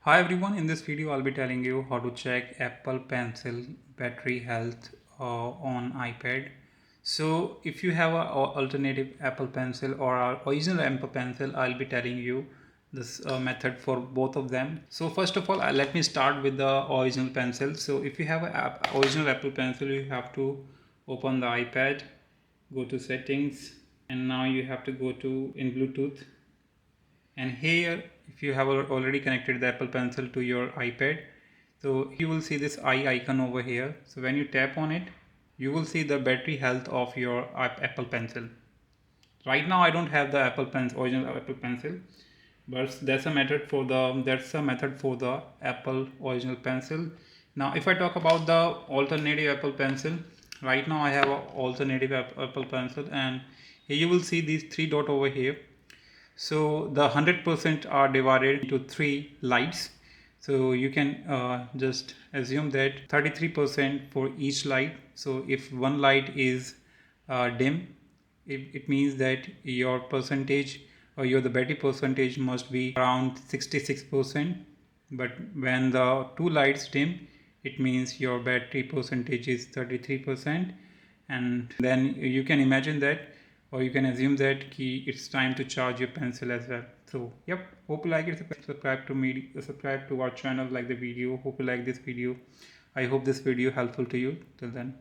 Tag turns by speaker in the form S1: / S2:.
S1: Hi everyone, in this video I'll be telling you how to check Apple Pencil battery health on iPad. So if you have an alternative Apple Pencil or our original Apple Pencil, I'll be telling you this method for both of them. So first of all, let me start with the original pencil. So if you have an original Apple Pencil, you have to open the iPad, go to settings, and now you have to go to in Bluetooth, and here if you have already connected the Apple Pencil to your iPad, so you will see this eye icon over here. So when you tap on it, you will see the battery health of your Apple Pencil. Right now I don't have the original Apple Pencil, but that's a method for the Apple original pencil. Now if I talk about the alternative Apple Pencil, right now I have an alternative Apple Pencil, and here you will see these three dot over here. So the 100% are divided into three lights. So you can just assume that 33% for each light. So if one light is dim, it means that your percentage or your the battery percentage must be around 66%. But when the two lights dim, it means your battery percentage is 33%. And then you can imagine that, or you can assume that it's time to charge your pencil as well. So yep, hope you like it. Subscribe to our channel, like the video. Hope you like this video. I hope this video helpful to you. Till then,